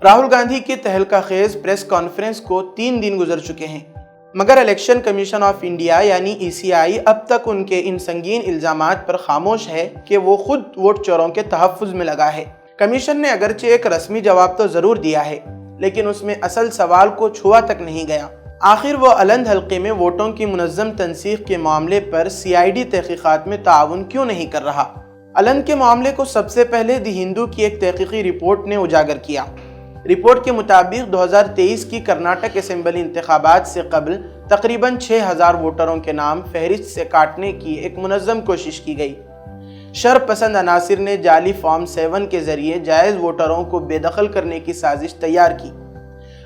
راہل گاندھی کی تہلکہ خیز press conference کو 3 دن گزر چکے ہیں، مگر الیکشن کمیشن آف انڈیا یعنی ECI اب تک ان کے ان سنگین الزامات پر خاموش ہے کہ وہ خود ووٹ چوروں کے تحفظ میں لگا ہے۔ کمیشن نے اگرچہ ایک رسمی جواب تو ضرور دیا ہے، لیکن اس میں اصل سوال کو چھوا تک نہیں گیا۔ آخر وہ الند حلقے میں ووٹوں کی منظم تنسیق کے معاملے پر CID تحقیقات میں تعاون کیوں نہیں کر رہا؟ الند کے معاملے کو سب سے پہلے دی ہندو کی ایک تحقیقی رپورٹ نے اجاگر کیا۔ رپورٹ کے مطابق 2023 کی کرناٹک اسمبلی انتخابات سے قبل تقریباً 6000 ووٹروں کے نام فہرست سے کاٹنے کی ایک منظم کوشش کی گئی۔ شر پسند عناصر نے جعلی فارم 7 کے ذریعے جائز ووٹروں کو بے دخل کرنے کی سازش تیار کی۔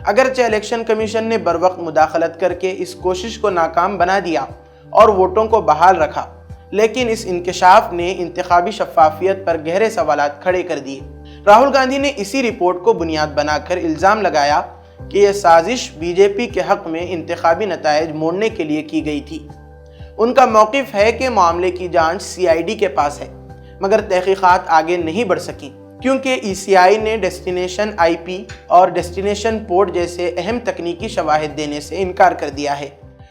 اگرچہ الیکشن کمیشن نے بروقت مداخلت کر کے اس کوشش کو ناکام بنا دیا اور ووٹوں کو بحال رکھا، لیکن اس انکشاف نے انتخابی شفافیت پر گہرے سوالات کھڑے کر دیے۔ راہل گاندھی نے اسی رپورٹ کو بنیاد بنا کر الزام لگایا کہ یہ سازش BJP کے حق میں انتخابی نتائج موڑنے کے لیے کی گئی تھی۔ ان کا موقف ہے کہ معاملے کی جانچ CID کے پاس ہے، مگر تحقیقات آگے نہیں بڑھ سکیں کیونکہ ECI نے ڈیسٹینیشن IP اور ڈیسٹینیشن پورٹ جیسے اہم تکنیکی شواہد دینے سے انکار کر دیا ہے۔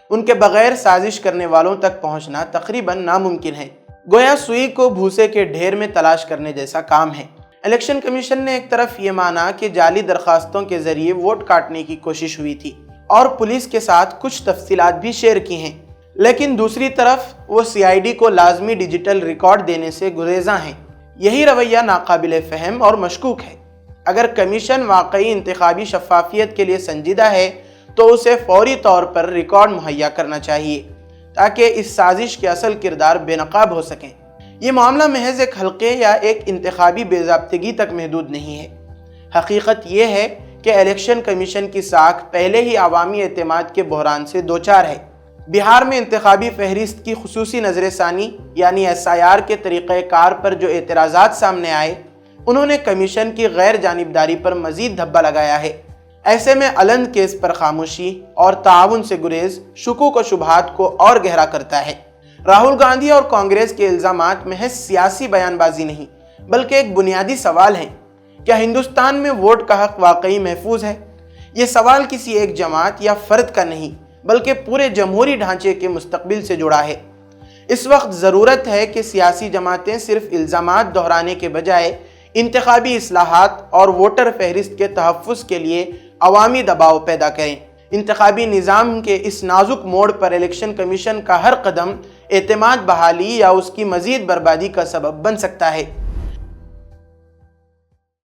ان کے بغیر سازش کرنے والوں تک پہنچنا تقریباً ناممکن ہے، گویا سوئی کو بھوسے کے ڈھیر میں تلاش کرنے جیسا کام ہے۔ الیکشن کمیشن نے ایک طرف یہ مانا کہ جعلی درخواستوں کے ذریعے ووٹ کاٹنے کی کوشش ہوئی تھی اور پولیس کے ساتھ کچھ تفصیلات بھی شیئر کی ہیں، لیکن دوسری طرف وہ CID کو لازمی ڈیجیٹل ریکارڈ دینے سے گریزاں ہیں۔ یہی رویہ ناقابل فہم اور مشکوک ہے۔ اگر کمیشن واقعی انتخابی شفافیت کے لیے سنجیدہ ہے تو اسے فوری طور پر ریکارڈ مہیا کرنا چاہیے تاکہ اس سازش کے اصل کردار بے نقاب ہو سکیں۔ یہ معاملہ محض ایک حلقے یا ایک انتخابی بے ضابطگی تک محدود نہیں ہے۔ حقیقت یہ ہے کہ الیکشن کمیشن کی ساکھ پہلے ہی عوامی اعتماد کے بحران سے دوچار ہے۔ بہار میں انتخابی فہرست کی خصوصی نظر ثانی یعنی SIR کے طریقہ کار پر جو اعتراضات سامنے آئے، انہوں نے کمیشن کی غیر جانبداری پر مزید دھبا لگایا ہے۔ ایسے میں الند کیس پر خاموشی اور تعاون سے گریز شکوک و شبہات کو اور گہرا کرتا ہے۔ راہل گاندھی اور کانگریس کے الزامات محض سیاسی بیان بازی نہیں بلکہ ایک بنیادی سوال ہے۔ کیا ہندوستان میں ووٹ کا حق واقعی محفوظ ہے؟ یہ سوال کسی ایک جماعت یا فرد کا نہیں بلکہ پورے جمہوری ڈھانچے کے مستقبل سے جڑا ہے۔ اس وقت ضرورت ہے کہ سیاسی جماعتیں صرف الزامات دہرانے کے بجائے انتخابی اصلاحات اور ووٹر فہرست کے تحفظ کے لیے عوامی دباؤ پیدا کریں۔ انتخابی نظام کے اس نازک موڑ پر الیکشن کمیشن کا ہر قدم اعتماد بحالی یا اس کی مزید بربادی کا سبب بن سکتا ہے۔